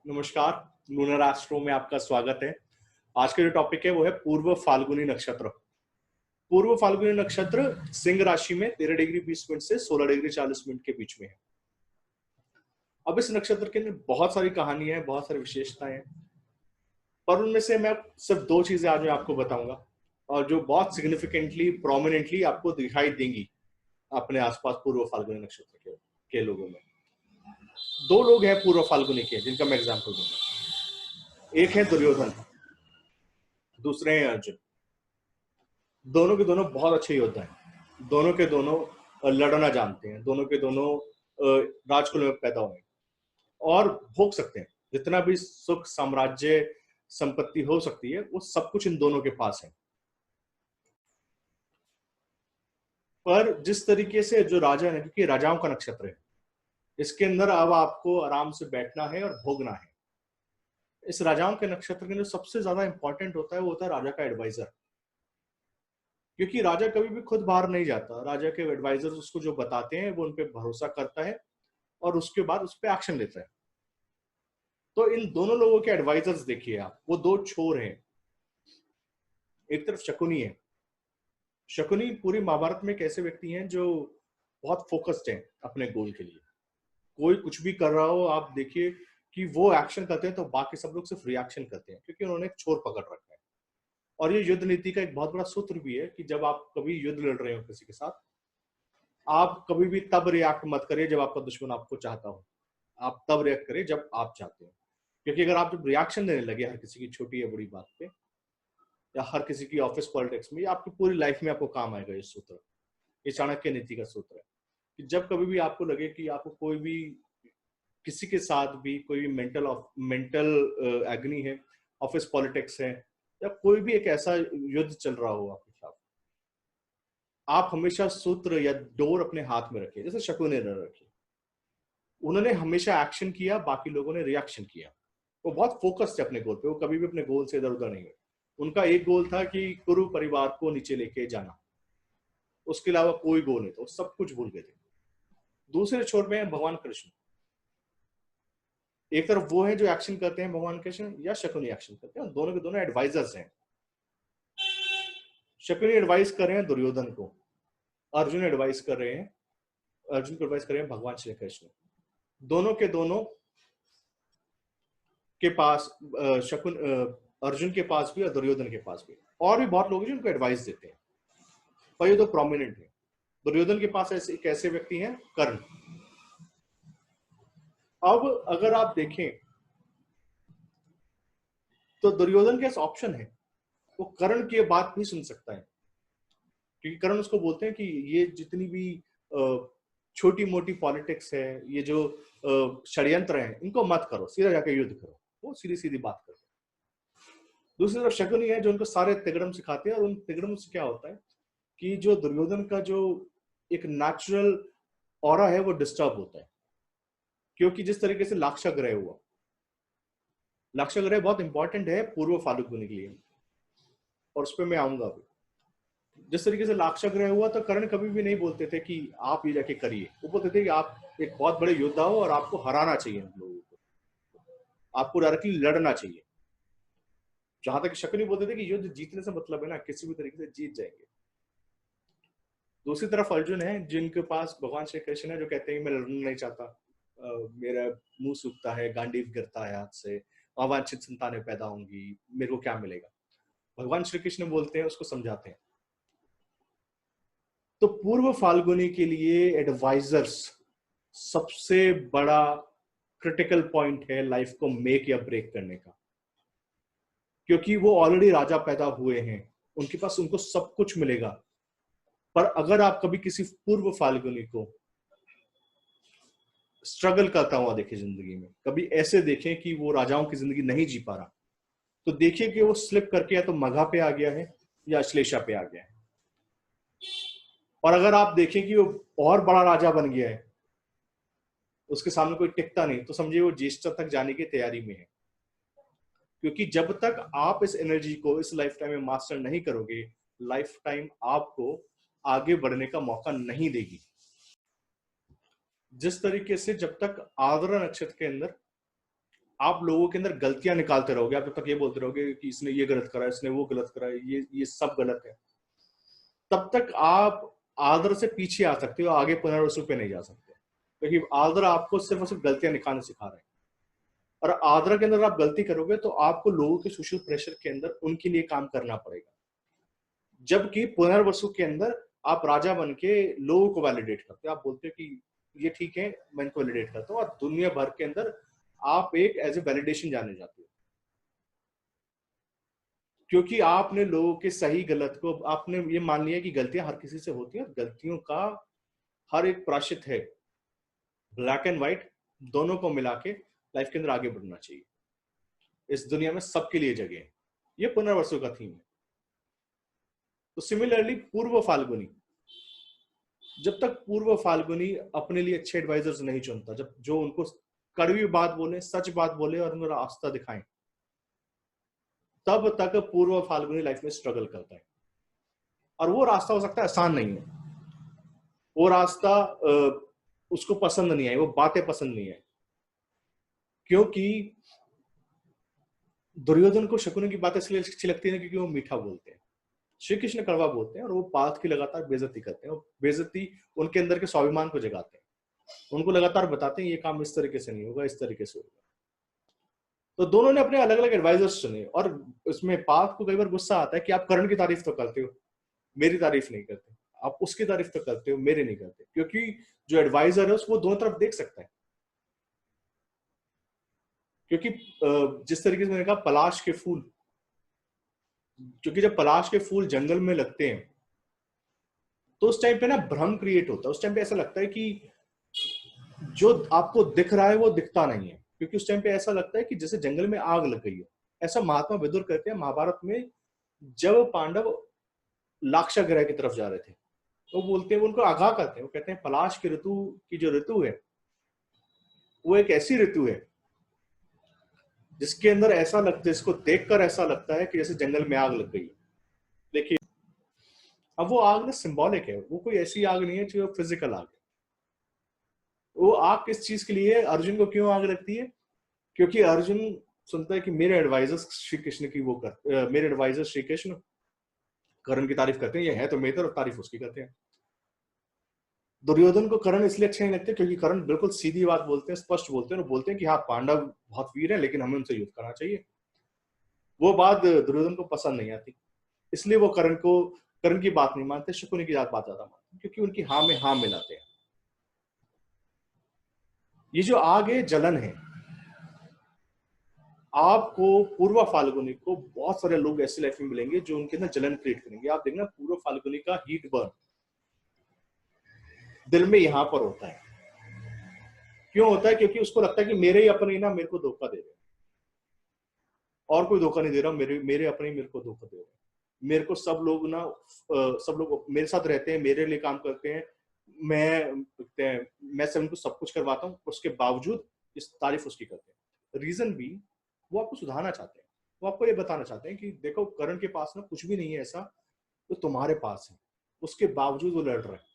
नमस्कार। Lunar astro में आपका स्वागत है। आज का जो टॉपिक है वो है पूर्व फाल्गुनी नक्षत्र। पूर्व फाल्गुनी नक्षत्र सिंह राशि में 13 डिग्री 20 मिनट से 16 डिग्री 40 मिनट के बीच में है। अब इस नक्षत्र के अंदर बहुत सारी कहानियां हैं, बहुत सारी विशेषताएं हैं, पर उनमें से मैं सिर्फ दो चीजें आज मैं आपको बताऊंगा और जो बहुत सिग्निफिकेंटली प्रोमिनेंटली आपको दिखाई देंगी अपने आसपास पूर्व फाल्गुनी नक्षत्र के लोगों में। दो लोग हैं पूर्व फाल्गुनी के जिनका मैं एग्जाम्पल दूंगा। एक है दुर्योधन, दूसरे हैं अर्जुन। दोनों के दोनों बहुत अच्छे योद्धा हैं। दोनों के दोनों लड़ना जानते हैं। दोनों के दोनों राजकुल में पैदा हुए हैं और भोग सकते हैं जितना भी सुख साम्राज्य संपत्ति हो सकती है, वो सब कुछ इन दोनों के पास है। पर जिस तरीके से जो राजा है, क्योंकि राजाओं का नक्षत्र है, इसके अंदर अब आपको आराम से बैठना है और भोगना है। इस राजाओं के नक्षत्र के अंदर सबसे ज्यादा इंपॉर्टेंट होता है वो होता है राजा का एडवाइजर। क्योंकि राजा कभी भी खुद बाहर नहीं जाता। राजा के एडवाइजर्स उसको जो बताते हैं वो उन पे भरोसा करता है और उसके बाद उस पर एक्शन लेता है। तो इन दोनों लोगों के एडवाइजर्स देखिए आप, वो दो छोर हैं। एक तरफ शकुनी है। शकुनी पूरी महाभारत में एक ऐसे व्यक्ति हैं जो बहुत फोकस्ड हैं अपने गोल के लिए। कोई कुछ भी कर रहा हो, आप देखिए कि वो एक्शन करते हैं तो बाकी सब लोग सिर्फ रिएक्शन करते हैं, क्योंकि उन्होंने एक छोर पकड़ रखा है। और ये युद्ध नीति का एक बहुत बड़ा सूत्र भी है कि जब आप कभी युद्ध लड़ रहे हो किसी के साथ, आप कभी भी तब रिएक्ट मत करिए जब आपका दुश्मन आपको चाहता हो। आप तब रिएक्ट करिए जब आप चाहते हो। क्योंकि अगर आप जब रिएक्शन देने लगे हर किसी की छोटी या बड़ी बात पे, या हर किसी की ऑफिस पॉलिटिक्स में, या आपकी पूरी लाइफ में आपको काम आएगा ये सूत्र। ये चाणक्य नीति का सूत्र है कि जब कभी भी आपको लगे कि आपको कोई भी किसी के साथ भी कोई भी मेंटल एग्नी है, ऑफिस पॉलिटिक्स है, या कोई भी एक ऐसा युद्ध चल रहा हो आपके खिलाफ, आप हमेशा सूत्र या डोर अपने हाथ में रखिए। जैसे शकुनी ने रखी, उन्होंने हमेशा एक्शन किया, बाकी लोगों ने रिएक्शन किया। वो बहुत फोकस्ड है अपने गोल पे, वो कभी भी अपने गोल से इधर उधर नहीं है। उनका एक गोल था कि कुरु परिवार को नीचे लेके जाना, उसके अलावा कोई गोल नहीं था, वो सब कुछ भूल गए थे। दूसरे छोर में है भगवान कृष्ण। एक तरफ वो है जो एक्शन करते हैं भगवान कृष्ण, या शकुनी एक्शन करते हैं। दोनों के दोनों एडवाइजर्स हैं। शकुनी एडवाइस कर रहे हैं दुर्योधन को, अर्जुन एडवाइस कर रहे हैं अर्जुन को एडवाइस कर रहे हैं भगवान श्री कृष्ण। दोनों के दोनों के पास अर्जुन के पास भी और दुर्योधन के पास भी और भी बहुत लोग हैं जिनको एडवाइस देते हैं, पर ये तो प्रोमिनेंट है। दुर्योधन के पास ऐसे कैसे व्यक्ति हैं? कर्ण। अब अगर आप देखें तो दुर्योधन के पास ऑप्शन है, वो कर्ण की बात भी सुन सकता है। क्योंकि कर्ण उसको बोलते हैं कि ये जितनी भी छोटी मोटी पॉलिटिक्स है, ये जो षड्यंत्र है, इनको मत करो, सीधा जाके युद्ध करो। वो सीधी सीधी बात करते हैं। दूसरी तरफ शकुनी है जो उनको सारे तिगड़म सिखाते हैं, और उन तिगड़म से क्या होता है कि जो दुर्योधन का जो एक नेचुरल ऑरा है वो डिस्टर्ब होता है। क्योंकि जिस तरीके से लाक्षा ग्रह हुआ, लाक्षा ग्रह बहुत इंपॉर्टेंट है पूर्व फाल्गुनी के लिए, और उस पर मैं आऊंगा अभी। जिस तरीके से लाक्षा ग्रह हुआ, तो कर्ण कभी भी नहीं बोलते थे कि आप ये जाके करिए। वो बोलते थे कि आप एक बहुत बड़े योद्धा हो और आपको हराना चाहिए इन लोगों को, आपको डायरेक्टली लड़ना चाहिए। जहां तक शकुनी बोलते थे कि युद्ध जीतने से मतलब है ना, किसी भी तरीके से जीत जाएंगे। दूसरी तरफ अर्जुन है जिनके पास भगवान श्री कृष्ण है, जो कहते हैं मैं लड़ना नहीं चाहता, मेरा मुंह सूखता है, गांडीव गिरता है हाथ से, अवांछित संतानें पैदा होंगी, मेरे को क्या मिलेगा। भगवान श्री कृष्ण बोलते हैं, उसको समझाते हैं। तो पूर्व फाल्गुनी के लिए एडवाइजर्स सबसे बड़ा क्रिटिकल पॉइंट है लाइफ को मेक या ब्रेक करने का। क्योंकि वो ऑलरेडी राजा पैदा हुए हैं, उनके पास उनको सब कुछ मिलेगा। पर अगर आप कभी किसी पूर्व फाल्गुनी को स्ट्रगल करता हुआ देखें जिंदगी में, कभी ऐसे देखें कि वो राजाओं की जिंदगी नहीं जी पा रहा, तो देखिए कि वो स्लिप करके या तो मगहा पे आ गया है या अश्लेषा पे आ गया है। और अगर आप देखें कि वो और बड़ा राजा बन गया है, उसके सामने कोई टिकता नहीं, तो समझिए वो ज्येष्ठ तक जाने की तैयारी में है। क्योंकि जब तक आप इस एनर्जी को इस लाइफ टाइम में मास्टर नहीं करोगे, लाइफ टाइम आपको आगे बढ़ने का मौका नहीं देगी। जिस तरीके से जब तक आर्द्रा नक्षत्र के अंदर आप लोगों के अंदर गलतियां निकालते रहोगे, आप जब तक ये बोलते रहोगे कि इसने ये गलत करा, इसने वो गलत करा, ये सब गलत है, तब तक आप आदर से पीछे आ सकते हो, आगे पुनर्वसु पे नहीं जा सकते, क्योंकि आदर आपको सिर्फ और सिर्फ गलतियां निकालने सिखा रहे हैं। और आदर के अंदर आप गलती करोगे तो आपको लोगों के सोशल प्रेशर के अंदर उनके लिए काम करना पड़ेगा, जबकि पुनर्वसु के अंदर आप राजा बन के लोगों को वैलिडेट करते हो, आप बोलते हो कि ये ठीक है, मैं इनको वैलिडेट करता हूँ, और दुनिया भर के अंदर आप एक एज ए वैलिडेशन जाने जाते हो, क्योंकि आपने लोगों के सही गलत को, आपने ये मान लिया कि गलतियां हर किसी से होती हैं, गलतियों का हर एक प्रायश्चित है, ब्लैक एंड व्हाइट दोनों को मिला के लाइफ के अंदर आगे बढ़ना चाहिए। इस दुनिया में सबके लिए जगह है, ये पुनर्वसु का थीम है। तो सिमिलरली पूर्व फाल्गुनी, जब तक पूर्व फाल्गुनी अपने लिए अच्छे एडवाइजर्स नहीं चुनता, जब जो उनको कड़वी बात बोले, सच बात बोले और उनको रास्ता दिखाएं, तब तक पूर्व फाल्गुनी लाइफ में स्ट्रगल करता है। और वो रास्ता हो सकता है आसान नहीं है, वो रास्ता उसको पसंद नहीं है, वो बातें पसंद नहीं है, क्योंकि दुर्योधन को शकुनी की बातें इसलिए अच्छी लगती है क्योंकि वो मीठा बोलते हैं, श्री कृष्ण कड़वा बोलते हैं, और वो बात की लगातार बेइज्जती करते हैं, बेइज्जती उनके अंदर के स्वाभिमान को जगाते हैं, उनको लगातार बताते हैं ये काम इस तरीके से नहीं होगा, इस तरीके से होगा। तो दोनों ने अपने अलग अलग एडवाइजर्स चुने, और उसमें पार्थ को कई बार गुस्सा आता है कि आप करण की तारीफ तो करते हो, मेरी तारीफ नहीं करते, आप उसकी तारीफ तो करते हो, मेरे नहीं करते, क्योंकि जो एडवाइजर है उसको दोनों तरफ देख सकता है। क्योंकि जिस तरीके से मैंने कहा पलाश के फूल, क्योंकि जब पलाश के फूल जंगल में लगते हैं तो उस टाइम पे ना भ्रम क्रिएट होता है, उस टाइम पे ऐसा लगता है कि जो आपको दिख रहा है वो दिखता नहीं है, क्योंकि उस टाइम पे ऐसा लगता है कि जैसे जंगल में आग लग गई है। ऐसा महात्मा विदुर कहते हैं महाभारत में, जब पांडव लाक्षा ग्रह की तरफ जा रहे थे, वो बोलते हैं, वो उनको आगाह करते हैं, वो कहते हैं पलाश की ऋतु की जो ऋतु है वो एक ऐसी ऋतु है जिसके अंदर ऐसा लगता है, जिसको देखकर ऐसा लगता है कि जैसे जंगल में आग लग गई। देखिए, अब वो आग ना सिंबॉलिक है, वो कोई ऐसी आग नहीं है जो फिजिकल आग है। वो आग किस चीज के लिए, अर्जुन को क्यों आग लगती है? क्योंकि अर्जुन सुनता है कि मेरे एडवाइजर श्री कृष्ण की वो कर मेरे एडवाइजर श्री कृष्ण कर्ण की तारीफ करते हैं, ये है तो मेरी तरफ तारीफ उसकी करते हैं। दुर्योधन को कर्ण इसलिए अच्छे नहीं लगते क्योंकि कर्ण बिल्कुल सीधी बात बोलते हैं, स्पष्ट बोलते हैं, और बोलते हैं कि हाँ पांडव बहुत वीर है लेकिन हमें उनसे युद्ध करना चाहिए। वो बात दुर्योधन को पसंद नहीं आती, इसलिए वो कर्ण की बात नहीं मानते, शकुनी की बात ज्यादा मानते, क्योंकि उनकी हाँ में हाँ मिलाते हैं। ये जो आग है जलन है, आपको पूर्व फाल्गुनी को बहुत सारे लोग ऐसे लाइफ में मिलेंगे जो उनके अंदर जलन क्रिएट करेंगे। आप देखना पूर्व फाल्गुनी का हीट बर्न दिल में यहां पर होता है। क्यों होता है? क्योंकि उसको लगता है कि मेरे ही अपने ना मेरे को धोखा दे रहे हैं, और कोई धोखा नहीं दे रहा, मेरे अपने ही मेरे को धोखा दे रहे हैं। मेरे को सब लोग ना सब लोग मेरे साथ रहते हैं, मेरे लिए काम करते हैं, मैं सब उनको सब कुछ करवाता हूँ, उसके बावजूद इस तारीफ उसकी करते हैं। रीजन भी वो आपको सुधारना चाहते हैं, वो आपको ये बताना चाहते हैं कि देखो करण के पास ना कुछ भी नहीं है ऐसा तो तुम्हारे पास है, उसके बावजूद वो लड़ रहे हैं।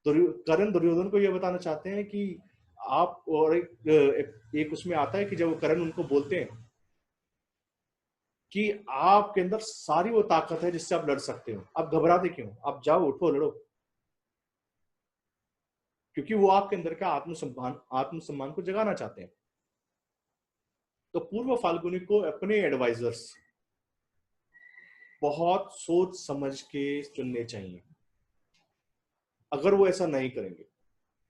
करण दुर्योधन को ये बताना चाहते हैं कि आप, और एक उसमें आता है कि जब करण उनको बोलते हैं कि आपके अंदर सारी वो ताकत है जिससे आप लड़ सकते हो, आप घबराते क्यों, आप जाओ उठो लड़ो, क्योंकि वो आपके अंदर का आत्मसम्मान को जगाना चाहते हैं। तो पूर्व फाल्गुनी को अपने एडवाइजर्स बहुत सोच समझ के चुनने चाहिए। अगर वो ऐसा नहीं करेंगे,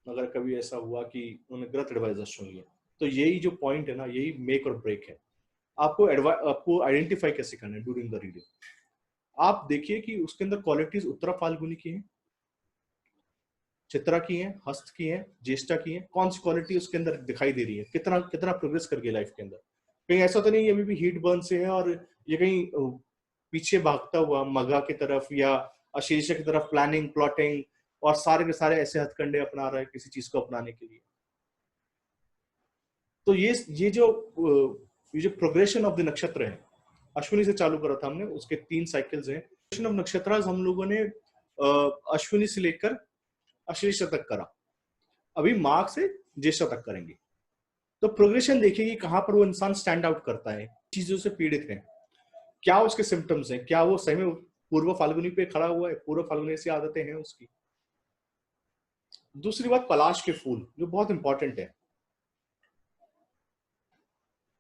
अगर कभी ऐसा हुआ कि उन्होंने गलत एडवाइजर्स चुन लिया, तो यही जो पॉइंट है ना, यही मेक और ब्रेक है। आपको आइडेंटिफाई कैसे करना है ड्यूरिंग द रीडिंग। आप देखिए कि उसके अंदर क्वालिटीज उत्तरा फाल्गुनी की है, चित्रा की है, हस्त की है, ज्येष्ठा की है, कौन सी क्वालिटी उसके अंदर दिखाई दे रही है, कितना कितना प्रोग्रेस कर गई लाइफ के अंदर। कहीं ऐसा तो नहीं है अभी भी हीट बर्न से है और ये कहीं पीछे भागता हुआ मगा की तरफ या अशीर्षक की तरफ प्लानिंग प्लॉटिंग और सारे के सारे ऐसे हथकंडे अपना रहा है किसी चीज को अपनाने के लिए। तो ये जो प्रोग्रेशन ऑफ द नक्षत्र है, अश्विनी से चालू करा था हमने, उसके 3 साइकिल्स हैं। प्रोग्रेशन ऑफ नक्षत्र हम लोगों ने अश्विनी से लेकर अश्लेषा तक करा, अभी माघ से ज्येष्ठा तक करेंगे। तो प्रोग्रेशन देखिए कि कहां पर वो इंसान स्टैंड आउट करता है, चीजों से पीड़ित है, क्या उसके सिम्टम्स हैं, क्या वो सही में पूर्व फाल्गुनी पे खड़ा हुआ है, पूर्व फाल्गुनी से आदतें हैं उसकी। दूसरी बात, पलाश के फूल जो बहुत इंपॉर्टेंट है।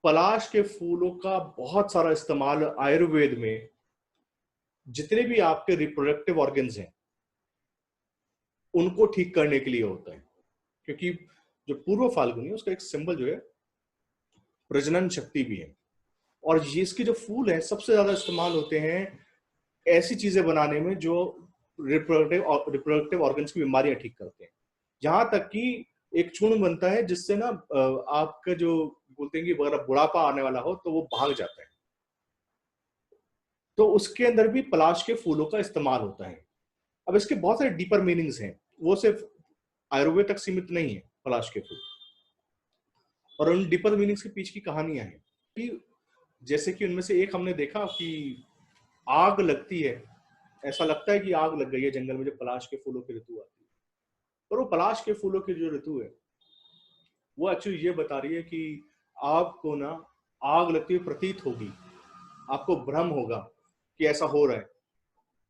पलाश के फूलों का बहुत सारा इस्तेमाल आयुर्वेद में जितने भी आपके रिप्रोडक्टिव ऑर्गन्स हैं उनको ठीक करने के लिए होता है, क्योंकि जो पूर्व फाल्गुनी है उसका एक सिंबल जो है प्रजनन शक्ति भी है। और ये इसके जो फूल है सबसे ज्यादा इस्तेमाल होते हैं ऐसी चीजें बनाने में जो रिप्रोडक्टिव ऑर्गन्स की बीमारियां ठीक करते हैं। यहां तक कि एक चूर्ण बनता है जिससे ना आपका जो बोलते हैं कि अगर बुढ़ापा आने वाला हो तो वो भाग जाता है। तो उसके अंदर भी पलाश के फूलों का इस्तेमाल होता है। अब इसके बहुत सारे डीपर मीनिंग्स हैं, वो सिर्फ आयुर्वेद तक सीमित नहीं है पलाश के फूल, और उन डीपर मीनिंग्स के पीछे की कहानियां हैं कि जैसे कि उनमें से एक हमने देखा कि आग लगती है, ऐसा लगता है कि आग लग गई है जंगल में जब पलाश के फूलों की ऋतु आती है। पर वो पलाश के फूलों की जो ऋतु है वो एक्चुअली ये बता रही है कि आपको ना आग लगती हुई प्रतीत होगी, आपको भ्रम होगा कि ऐसा हो रहा है।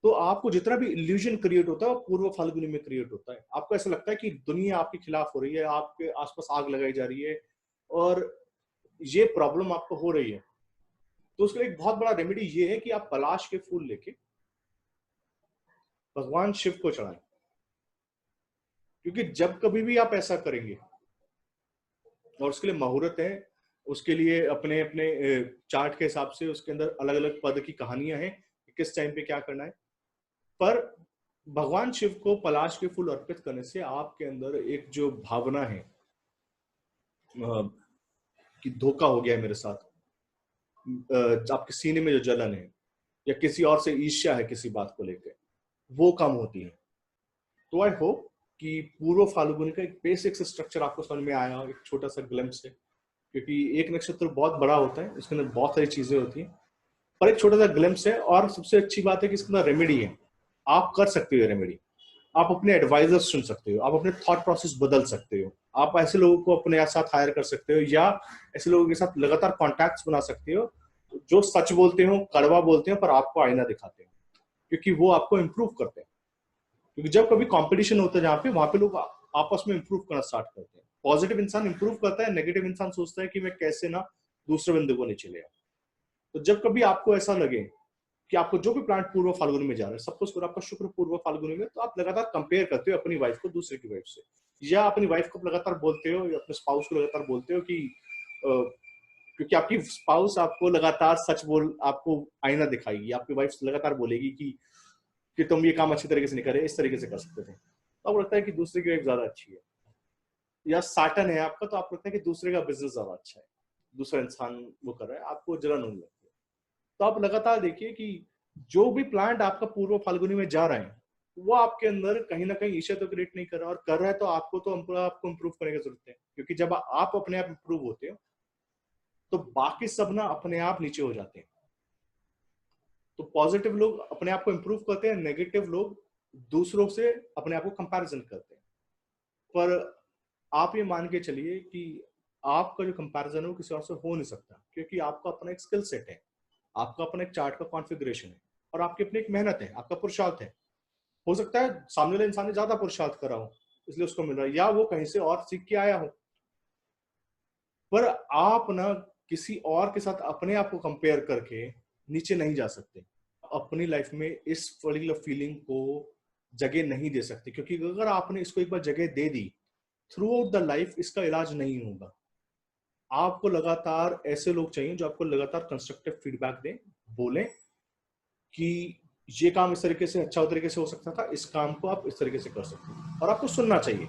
तो आपको जितना भी इल्यूजन क्रिएट होता है वो पूर्व फाल्गुनी में क्रिएट होता है। आपको ऐसा लगता है कि दुनिया आपके खिलाफ हो रही है, आपके आसपास आग लगाई जा रही है और ये प्रॉब्लम आपको हो रही है। तो उसका एक बहुत बड़ा रेमेडी ये है कि आप पलाश के फूल लेके भगवान शिव को चढ़ाएं, क्योंकि जब कभी भी आप ऐसा करेंगे, और उसके लिए मुहूर्त है, उसके लिए अपने अपने चार्ट के हिसाब से उसके अंदर अलग अलग पद की कहानियां हैं कि किस टाइम पे क्या करना है। पर भगवान शिव को पलाश के फूल अर्पित करने से आपके अंदर एक जो भावना है कि धोखा हो गया है मेरे साथ, आपके सीने में जो जलन है या किसी और से ईर्ष्या है किसी बात को लेकर, वो कम होती है। तो आई होप कि पूर्व फाल्गुनी का एक बेसिक स्ट्रक्चर आपको समझ में आया, एक छोटा सा ग्लिम्प्स है, क्योंकि एक नक्षत्र बहुत बड़ा होता है, इसके अंदर बहुत सारी चीजें होती हैं, पर एक छोटा सा ग्लिम्प्स है। और सबसे अच्छी बात है कि इसके अंदर रेमेडी है, आप कर सकते हो रेमेडी, आप अपने एडवाइजर्स चुन सकते हो, आप अपने थॉट प्रोसेस बदल सकते हो, आप ऐसे लोगों को अपने साथ हायर कर सकते हो या ऐसे लोगों के साथ लगातार कॉन्टैक्ट्स बना सकते हो जो सच बोलते हो, कड़वा बोलते हो, पर आपको आईना दिखाते हो, क्योंकि वो आपको इम्प्रूव करते हैं। क्योंकि जब कभी कंपटीशन होता है जहाँ पे, वहां पे लोग आपस में इंप्रूव करना स्टार्ट करते हैं। पॉजिटिव इंसान इंप्रूव करता है, नेगेटिव इंसान सोचता है कि मैं कैसे ना दूसरे बंदे को नीचे ले आऊं। तो जब कभी आपको ऐसा लगे कि आपको जो भी प्लांट पूर्व फाल्गुनी में जा रहा है, सपोज करो आपका शुक्र पूर्व फाल्गुनी में, तो आप लगातार कंपेयर करते हो अपनी वाइफ को दूसरे की वाइफ से, या अपनी वाइफ को लगातार बोलते हो या अपने स्पाउस को लगातार बोलते हो कि क्योंकि आपकी स्पाउस आपको लगातार सच बोल, आपको आईना दिखाएगी, आपकी वाइफ लगातार बोलेगी कि तुम ये काम अच्छी तरीके से नहीं करे, इस तरीके से कर सकते थे। तो आपको लगता है कि दूसरे की वाइफ ज्यादा अच्छी है, या साटन है आपका, तो आपको लगता है कि दूसरे का बिजनेस ज्यादा अच्छा है, दूसरा इंसान वो कर रहा है, आपको जलन होने लगती है। तो आप लगातार देखिए कि जो भी प्लांट आपका पूर्व फाल्गुनी में जा रहा है वो आपके अंदर कहीं ना कहीं ईर्ष्या तो क्रिएट नहीं कर रहा, और कर रहा है तो आपको इंप्रूव करने की जरूरत है। क्योंकि जब आप अपने आप इंप्रूव होते हो तो बाकी सब ना अपने आप नीचे हो जाते हैं। तो पॉजिटिव लोग अपने आप को इंप्रूव करते हैं, नेगेटिव लोग दूसरों से अपने आप को कंपैरिजन करते हैं। पर आप ये मान के चलिए कि आपका जो कंपैरिजन है वो किसी और से हो नहीं सकता, क्योंकि आपका अपना एक स्किल सेट है, आपका अपना एक चार्ट का कॉन्फ़िगरेशन है, और आपकी अपनी एक मेहनत है, आपका पुरुषार्थ है। हो सकता है सामने वाले इंसान ने ज्यादा पुरुषार्थ करा हो इसलिए उसको मिल रहा है, या वो कहीं से और सीख के आया हो। पर आप ना किसी और के साथ अपने आप को कंपेयर करके नीचे नहीं जा सकते, अपनी लाइफ में इस पर्टिकुलर फीलिंग को जगह नहीं दे सकते, क्योंकि अगर आपने इसको एक बार जगह दे दी, थ्रू आउट द लाइफ इसका इलाज नहीं होगा। आपको लगातार ऐसे लोग चाहिए जो आपको लगातार कंस्ट्रक्टिव फीडबैक दें, बोलें कि ये काम इस तरीके से अच्छा तरीके से हो सकता था, इस काम को आप इस तरीके से कर सकते हैं, और आपको सुनना चाहिए।